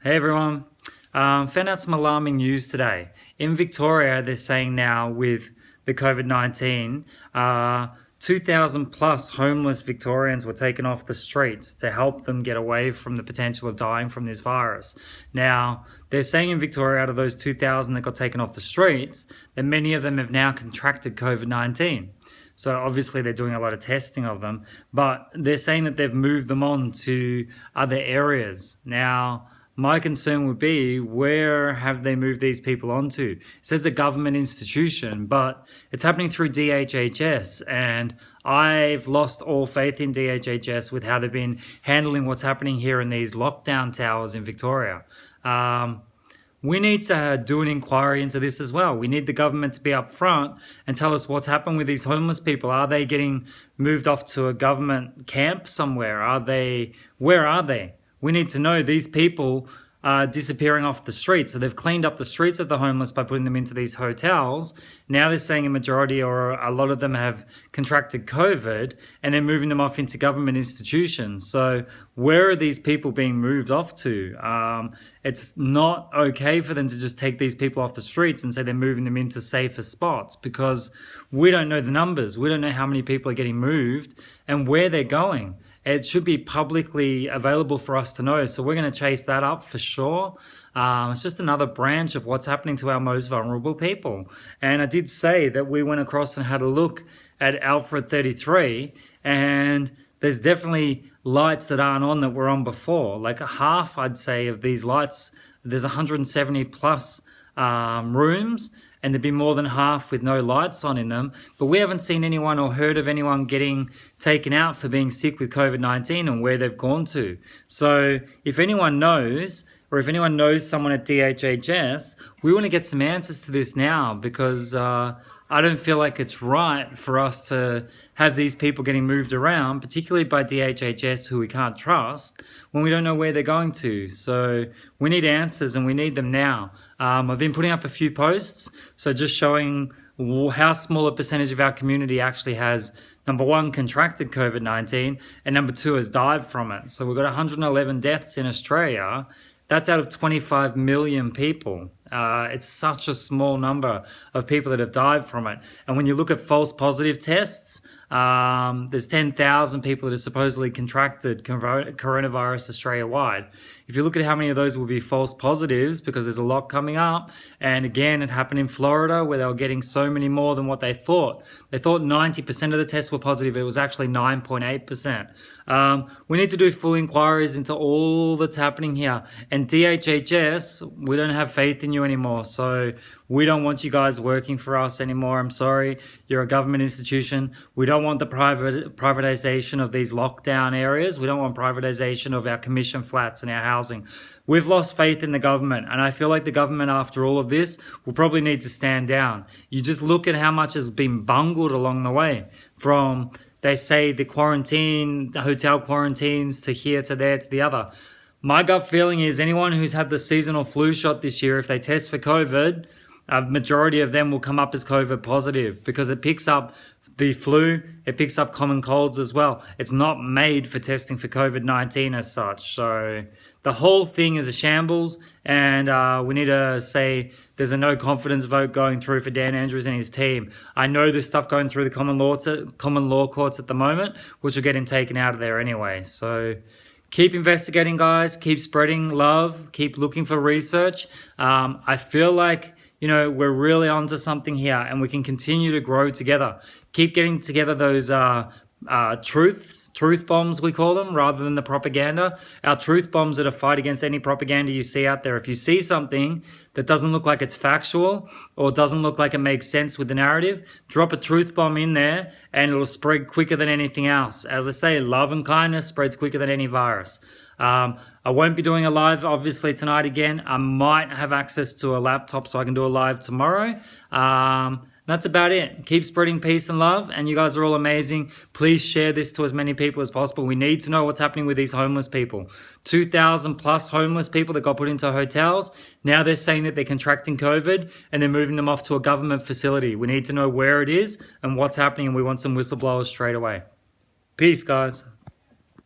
Hey everyone, found out some alarming news today. In Victoria, they're saying now with the COVID-19, 2,000 plus homeless Victorians were taken off the streets to help them get away from the potential of dying from this virus. Now, they're saying in Victoria, out of those 2,000 that got taken off the streets, that many of them have now contracted COVID-19. So obviously they're doing a lot of testing of them, but they're saying that they've moved them on to other areas. Now, my concern would be, where have they moved these people onto? It says a government institution, but it's happening through DHHS, and I've lost all faith in DHHS with how they've been handling what's happening here in these lockdown towers in Victoria. We need to do an inquiry into this as well. We need the government to be upfront and tell us what's happened with these homeless people. Are they getting moved off to a government camp somewhere? Where are they? We need to know. These people are disappearing off the streets. So they've cleaned up the streets of the homeless by putting them into these hotels. Now they're saying a majority or a lot of them have contracted COVID, and they're moving them off into government institutions. So where are these people being moved off to? It's not okay for them to just take these people off the streets and say they're moving them into safer spots, because we don't know the numbers. We don't know how many people are getting moved and where they're going. It should be publicly available for us to know. So we're going to chase that up for sure. It's just another branch of what's happening to our most vulnerable people. And I did say that we went across and had a look at Alfred 33, and there's definitely lights that aren't on that were on before. Like a half, I'd say, of these lights, there's 170 plus rooms, and there'd be more than half with no lights on in them. But we haven't seen anyone or heard of anyone getting taken out for being sick with COVID-19 and where they've gone to. So if anyone knows, or if anyone knows someone at DHHS, we want to get some answers to this now, because I don't feel like it's right for us to have these people getting moved around, particularly by DHHS, who we can't trust, when we don't know where they're going to. So we need answers, and we need them now. I've been putting up a few posts, so just showing how small a percentage of our community actually has, number one, contracted COVID-19, and number two, has died from it. So we've got 111 deaths in Australia. That's out of 25 million people. It's such a small number of people that have died from it. And when you look at false positive tests, there's 10,000 people that have supposedly contracted coronavirus Australia-wide. If you look at how many of those will be false positives, because there's a lot coming up, and again, it happened in Florida where they were getting so many more than what they thought. They thought 90% of the tests were positive. It was actually 9.8%. We need to do full inquiries into all that's happening here. And DHHS, we don't have faith in you anymore. So we don't want you guys working for us anymore. I'm sorry. You're a government institution. We don't want the privatization of these lockdown areas. We don't want privatization of our commission flats and our housing. We've lost faith in the government, and I feel like the government, after all of this, will probably need to stand down. You just look at how much has been bungled along the way, from, they say, the hotel quarantines, to here, to there, to the other. My gut feeling is anyone who's had the seasonal flu shot this year, if they test for COVID, a majority of them will come up as COVID positive, because it picks up the flu, it picks up common colds as well. It's not made for testing for COVID-19 as such. So the whole thing is a shambles, and we need to say there's a no confidence vote going through for Dan Andrews and his team. I know there's stuff going through the common law courts at the moment, which will get him taken out of there anyway. So keep investigating, guys. Keep spreading love. Keep looking for research. I feel like, we're really onto something here, and we can continue to grow together. Keep getting together those truth bombs, we call them, rather than the propaganda. Our truth bombs that are fight against any propaganda you see out there. If you see something that doesn't look like it's factual, or doesn't look like it makes sense with the narrative, drop a truth bomb in there, and it'll spread quicker than anything else. As I say, love and kindness spreads quicker than any virus. I won't be doing a live, obviously, tonight again. I might have access to a laptop so I can do a live tomorrow. That's about it. Keep spreading peace and love, and you guys are all amazing. Please share this to as many people as possible. We need to know what's happening with these homeless people. 2,000 plus homeless people that got put into hotels. Now they're saying that they're contracting COVID, and they're moving them off to a government facility. We need to know where it is and what's happening, and we want some whistleblowers straight away. Peace, guys.